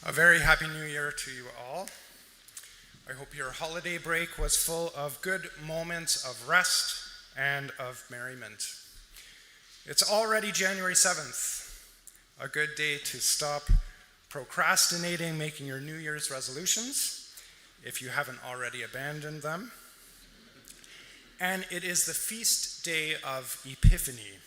A very happy new year to you all. I hope your holiday break was full of good moments of rest and of merriment. It's already January 7th, a good day to stop procrastinating making your New Year's resolutions, if you haven't already abandoned them. And it is the feast day of Epiphany.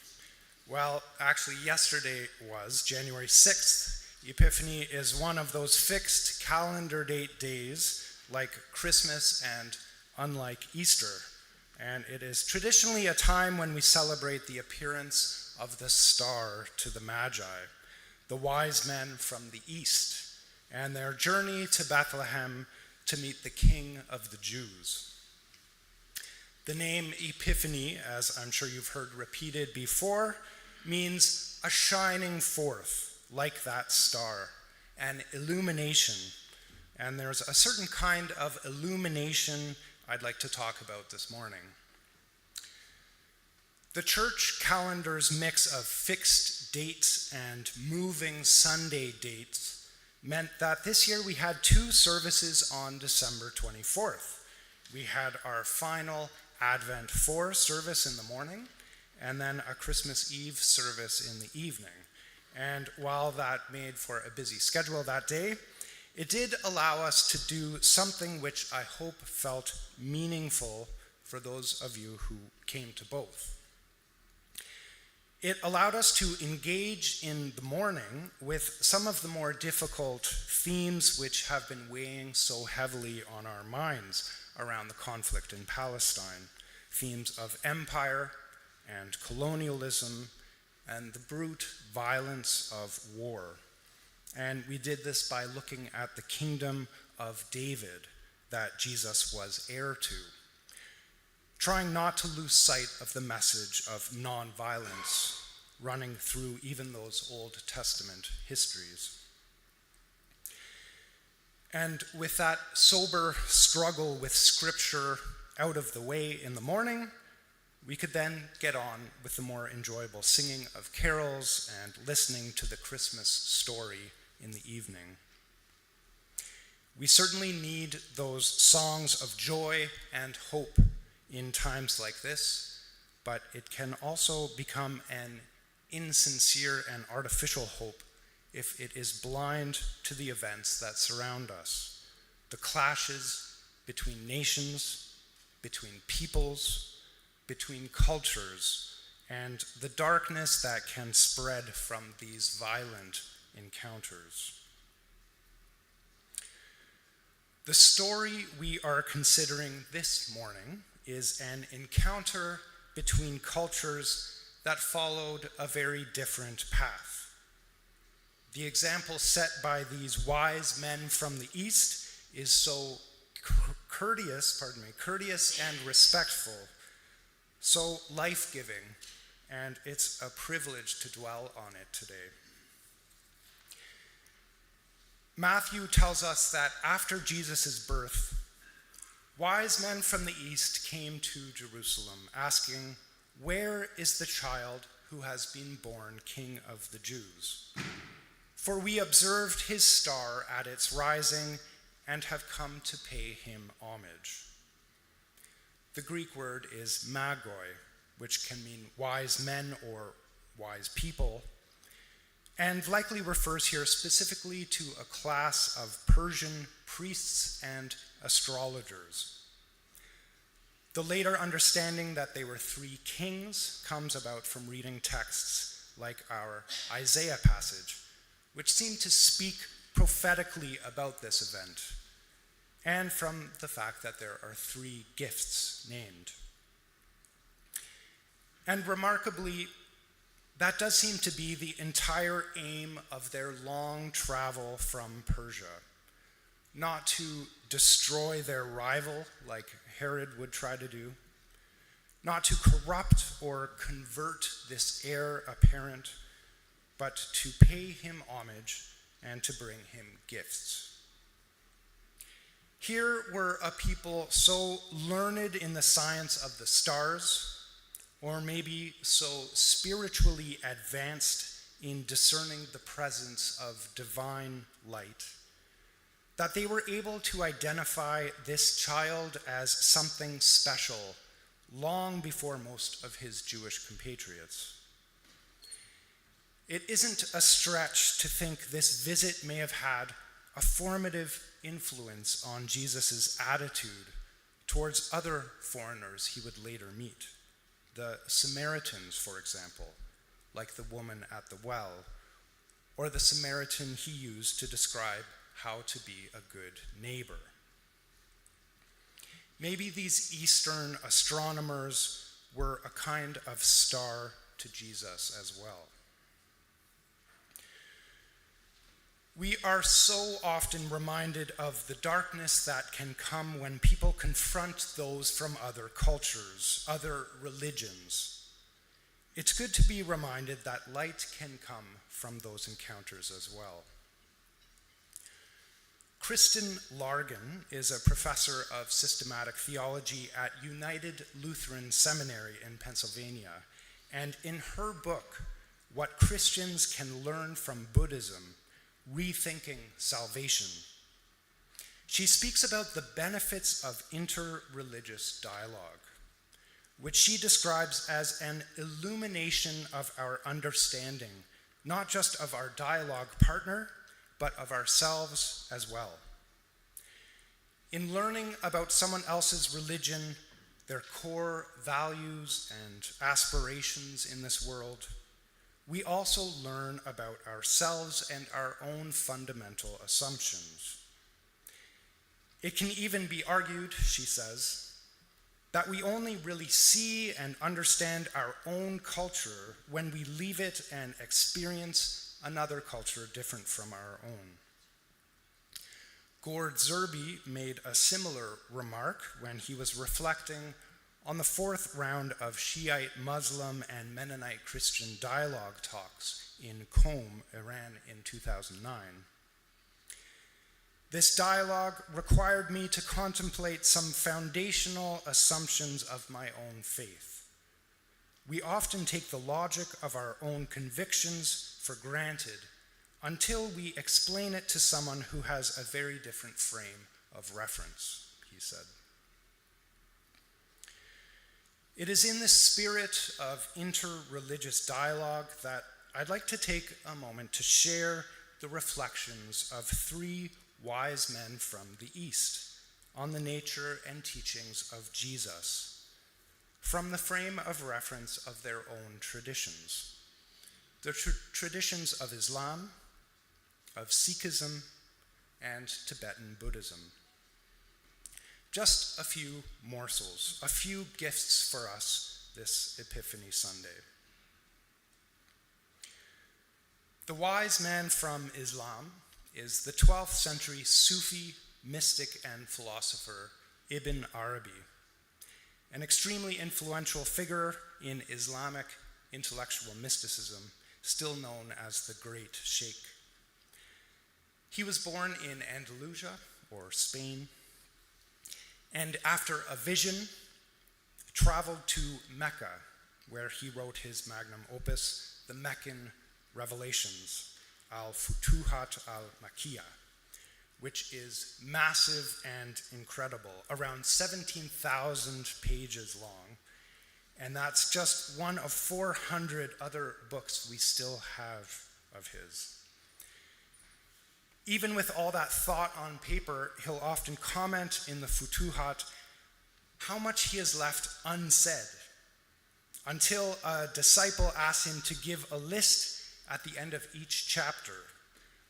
Well, actually yesterday was January 6th. Epiphany is one of those fixed calendar date days like Christmas and unlike Easter. And it is traditionally a time when we celebrate the appearance of the star to the Magi, the wise men from the east, and their journey to Bethlehem to meet the King of the Jews. The name Epiphany, as I'm sure you've heard repeated before, means a shining forth, like that star, an illumination. And there's a certain kind of illumination I'd like to talk about this morning. The church calendar's mix of fixed dates and moving Sunday dates meant that this year we had two services on December 24th. We had our final Advent 4 service in the morning, and then a Christmas Eve service in the evening. And while that made for a busy schedule that day, it did allow us to do something which I hope felt meaningful for those of you who came to both. It allowed us to engage in the morning with some of the more difficult themes which have been weighing so heavily on our minds around the conflict in Palestine. Themes of empire and colonialism and the brute violence of war. And we did this by looking at the kingdom of David that Jesus was heir to, trying not to lose sight of the message of nonviolence running through even those Old Testament histories. And with that sober struggle with Scripture out of the way in the morning, we could then get on with the more enjoyable singing of carols and listening to the Christmas story in the evening. We certainly need those songs of joy and hope in times like this, but it can also become an insincere and artificial hope if it is blind to the events that surround us, the clashes between nations, between peoples, between cultures, and the darkness that can spread from these violent encounters. The story we are considering this morning is an encounter between cultures that followed a very different path. The example set by these wise men from the East is so courteous and respectful, so life-giving, and it's a privilege to dwell on it today. Matthew tells us that after Jesus' birth, wise men from the east came to Jerusalem, asking, "Where is the child who has been born King of the Jews? For we observed his star at its rising and have come to pay him homage." The Greek word is magoi, which can mean wise men or wise people, and likely refers here specifically to a class of Persian priests and astrologers. The later understanding that they were three kings comes about from reading texts like our Isaiah passage, which seem to speak prophetically about this event, and from the fact that there are three gifts named. And remarkably, that does seem to be the entire aim of their long travel from Persia. Not to destroy their rival, like Herod would try to do, not to corrupt or convert this heir apparent, but to pay him homage and to bring him gifts. Here were a people so learned in the science of the stars, or maybe so spiritually advanced in discerning the presence of divine light, that they were able to identify this child as something special long before most of his Jewish compatriots. It isn't a stretch to think this visit may have had a formative influence on Jesus' attitude towards other foreigners he would later meet. The Samaritans, for example, like the woman at the well, or the Samaritan he used to describe how to be a good neighbor. Maybe these Eastern astronomers were a kind of star to Jesus as well. We are so often reminded of the darkness that can come when people confront those from other cultures, other religions. It's good to be reminded that light can come from those encounters as well. Kristen Largan is a professor of systematic theology at United Lutheran Seminary in Pennsylvania, and in her book, What Christians Can Learn from Buddhism, Rethinking Salvation, she speaks about the benefits of interreligious dialogue, which she describes as an illumination of our understanding, not just of our dialogue partner, but of ourselves as well. In learning about someone else's religion, their core values and aspirations in this world, we also learn about ourselves and our own fundamental assumptions. It can even be argued, she says, that we only really see and understand our own culture when we leave it and experience another culture different from our own. Gord Zerby made a similar remark when he was reflecting on the fourth round of Shiite Muslim and Mennonite Christian dialogue talks in Qom, Iran in 2009. This dialogue required me to contemplate some foundational assumptions of my own faith. We often take the logic of our own convictions for granted until we explain it to someone who has a very different frame of reference, he said. It is in the spirit of interreligious dialogue that I'd like to take a moment to share the reflections of three wise men from the East on the nature and teachings of Jesus, from the frame of reference of their own traditions, the traditions of Islam, of Sikhism, and Tibetan Buddhism. Just a few morsels, a few gifts for us this Epiphany Sunday. The wise man from Islam is the 12th century Sufi mystic and philosopher Ibn Arabi, an extremely influential figure in Islamic intellectual mysticism, still known as the Great Sheikh. He was born in Andalusia, or Spain, and after a vision, traveled to Mecca, where he wrote his magnum opus, the Meccan Revelations, al-Futuhat al-Makkiyah, which is massive and incredible, around 17,000 pages long, and that's just one of 400 other books we still have of his. Even with all that thought on paper, he'll often comment in the Futuhat how much he has left unsaid, until a disciple asks him to give a list at the end of each chapter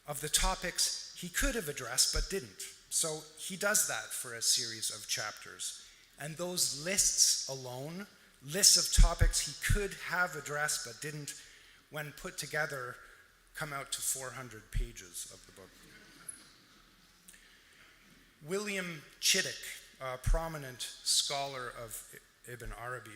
of the topics he could have addressed but didn't. So he does that for a series of chapters. And those lists alone, lists of topics he could have addressed but didn't, when put together, come out to 400 pages of the book. William Chittick, a prominent scholar of Ibn Arabi,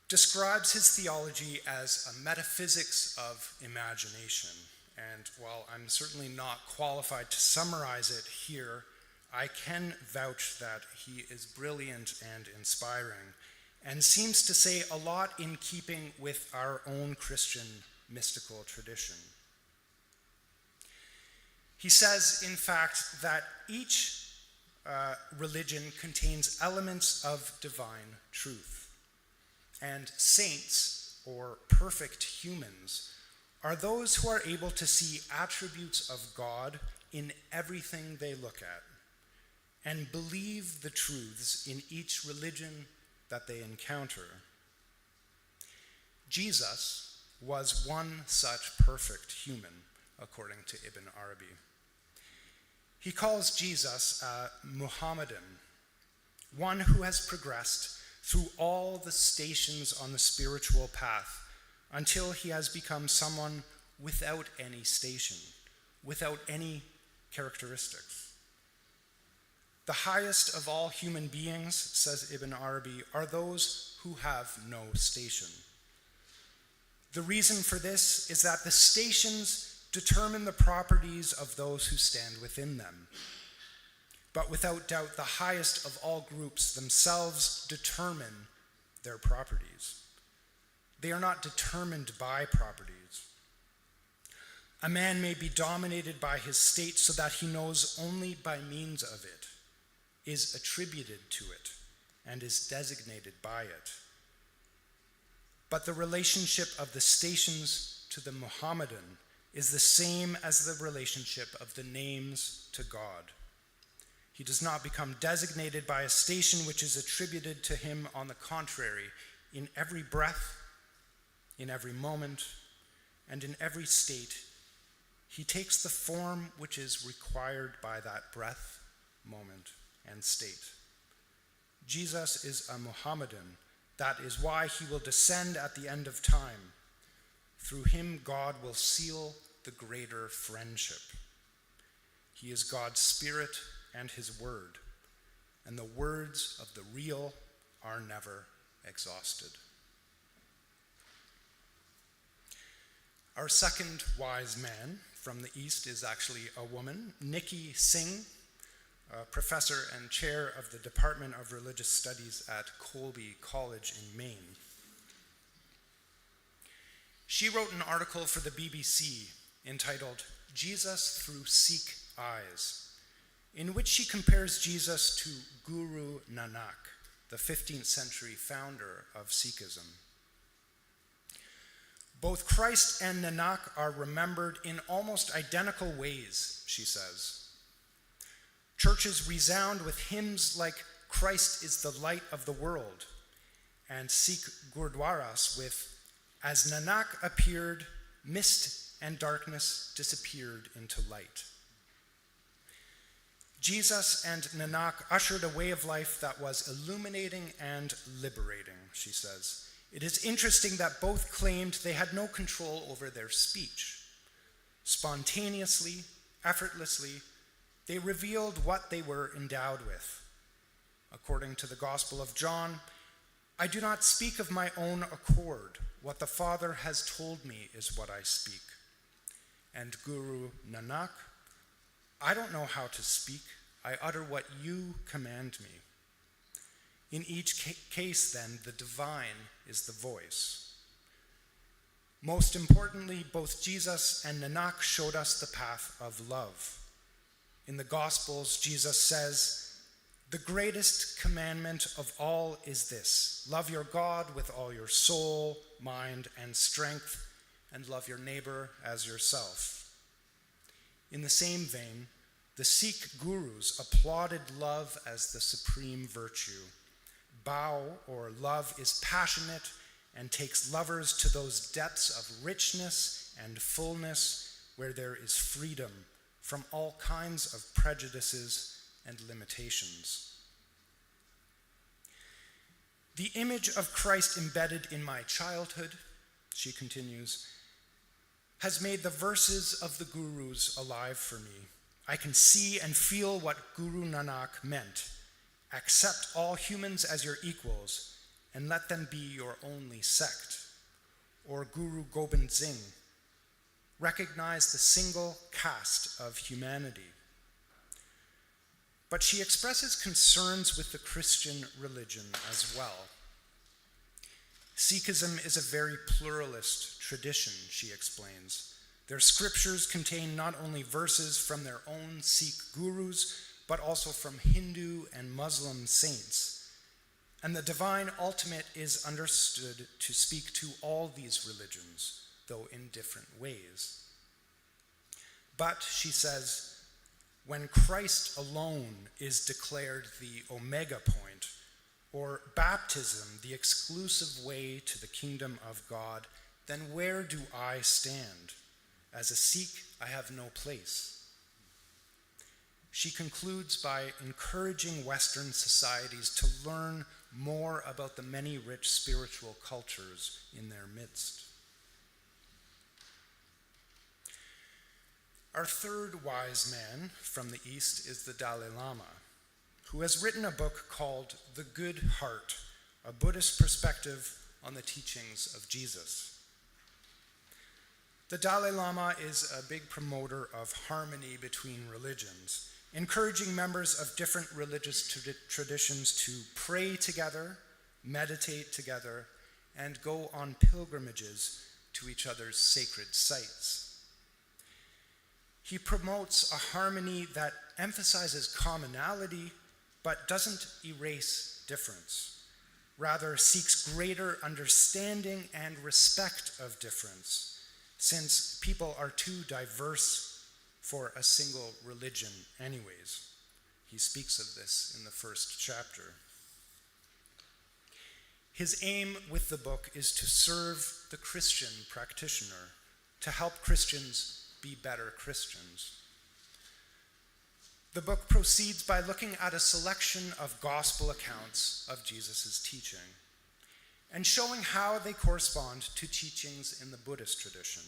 describes his theology as a metaphysics of imagination. And while I'm certainly not qualified to summarize it here, I can vouch that he is brilliant and inspiring, and seems to say a lot in keeping with our own Christian mystical tradition. He says, in fact, that each religion contains elements of divine truth, and saints, or perfect humans, are those who are able to see attributes of God in everything they look at, and believe the truths in each religion that they encounter. Jesus was one such perfect human, according to Ibn Arabi. He calls Jesus a Muhammadan, one who has progressed through all the stations on the spiritual path until he has become someone without any station, without any characteristics. The highest of all human beings, says Ibn Arabi, are those who have no station. The reason for this is that the stations determine the properties of those who stand within them. But without doubt, the highest of all groups themselves determine their properties. They are not determined by properties. A man may be dominated by his state so that he knows only by means of it, is attributed to it, and is designated by it. But the relationship of the stations to the Muhammadan is the same as the relationship of the names to God. He does not become designated by a station which is attributed to him. On the contrary, in every breath, in every moment, and in every state, he takes the form which is required by that breath, moment, and state. Jesus is a Muhammadan. That is why he will descend at the end of time. Through him, God will seal the greater friendship. He is God's Spirit and his word, and the words of the real are never exhausted. Our second wise man from the East is actually a woman, Nikki Singh, a professor and chair of the Department of Religious Studies at Colby College in Maine. She wrote an article for the BBC entitled "Jesus Through Sikh Eyes," in which she compares Jesus to Guru Nanak, the 15th century founder of Sikhism. Both Christ and Nanak are remembered in almost identical ways, she says. Churches resound with hymns like "Christ is the light of the world," and Sikh gurdwaras with "As Nanak appeared, mist and darkness disappeared into light." Jesus and Nanak ushered a way of life that was illuminating and liberating, she says. It is interesting that both claimed they had no control over their speech. Spontaneously, effortlessly, they revealed what they were endowed with. According to the Gospel of John, "I do not speak of my own accord. What the Father has told me is what I speak." And Guru Nanak, "I don't know how to speak. I utter what you command me." In each case, then, the divine is the voice. Most importantly, both Jesus and Nanak showed us the path of love. In the Gospels, Jesus says, "The greatest commandment of all is this: love your God with all your soul, mind, and strength, and love your neighbor as yourself." In the same vein, the Sikh gurus applauded love as the supreme virtue. Bhau, or love, is passionate and takes lovers to those depths of richness and fullness where there is freedom from all kinds of prejudices and limitations. "The image of Christ embedded in my childhood," she continues, "has made the verses of the gurus alive for me. I can see and feel what Guru Nanak meant. Accept all humans as your equals and let them be your only sect." Or Guru Gobind Singh, "Recognize the single caste of humanity." But she expresses concerns with the Christian religion as well. Sikhism is a very pluralist tradition, she explains. Their scriptures contain not only verses from their own Sikh gurus, but also from Hindu and Muslim saints. And the divine ultimate is understood to speak to all these religions, though in different ways. But, she says, when Christ alone is declared the omega point, or baptism the exclusive way to the kingdom of God, then where do I stand? As a Sikh, I have no place. She concludes by encouraging Western societies to learn more about the many rich spiritual cultures in their midst. Our third wise man from the East is the Dalai Lama, who has written a book called The Good Heart, a Buddhist perspective on the teachings of Jesus. The Dalai Lama is a big promoter of harmony between religions, encouraging members of different religious traditions to pray together, meditate together, and go on pilgrimages to each other's sacred sites. He promotes a harmony that emphasizes commonality but doesn't erase difference, rather seeks greater understanding and respect of difference, since people are too diverse for a single religion anyways. He speaks of this in the first chapter. His aim with the book is to serve the Christian practitioner, to help Christians be better Christians. The book proceeds by looking at a selection of gospel accounts of Jesus' teaching and showing how they correspond to teachings in the Buddhist tradition,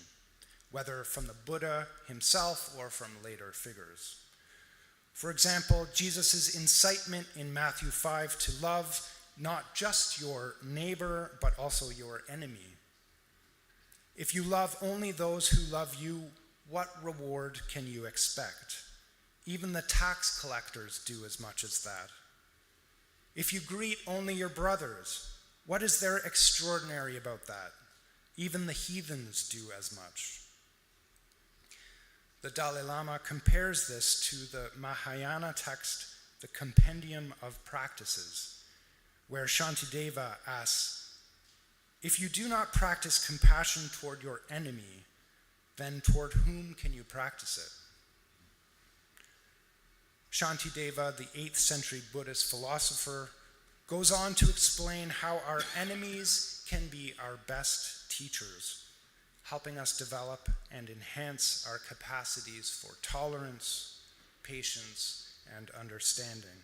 whether from the Buddha himself or from later figures. For example, Jesus' incitement in Matthew 5 to love not just your neighbor, but also your enemy. If you love only those who love you, what reward can you expect? Even the tax collectors do as much as that. If you greet only your brothers, what is there extraordinary about that? Even the heathens do as much. The Dalai Lama compares this to the Mahayana text, the Compendium of Practices, where Shantideva asks, if you do not practice compassion toward your enemy, then toward whom can you practice it? Shantideva, the 8th century Buddhist philosopher, goes on to explain how our enemies can be our best teachers, helping us develop and enhance our capacities for tolerance, patience, and understanding.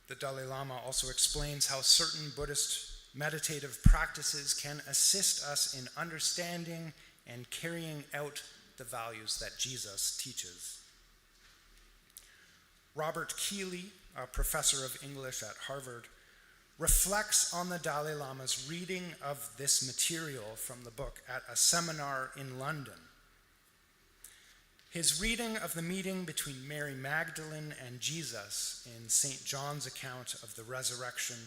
The Dalai Lama also explains how certain Buddhist meditative practices can assist us in understanding and carrying out the values that Jesus teaches. Robert Keeley, a professor of English at Harvard, reflects on the Dalai Lama's reading of this material from the book at a seminar in London. His reading of the meeting between Mary Magdalene and Jesus in St. John's account of the resurrection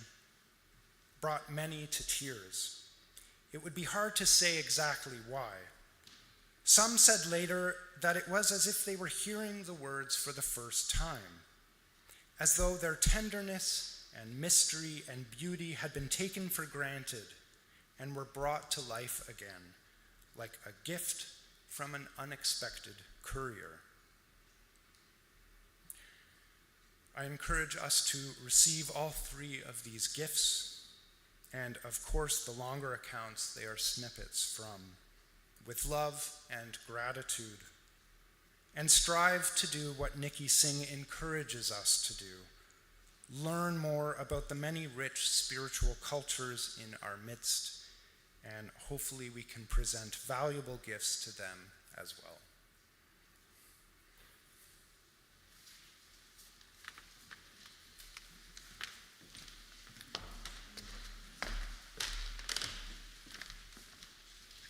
brought many to tears. It would be hard to say exactly why. Some said later that it was as if they were hearing the words for the first time, as though their tenderness and mystery and beauty had been taken for granted and were brought to life again, like a gift from an unexpected courier. I encourage us to receive all three of these gifts, and of course the longer accounts they are snippets from, with love and gratitude, and strive to do what Nikki Singh encourages us to do. Learn more about the many rich spiritual cultures in our midst, and hopefully we can present valuable gifts to them as well.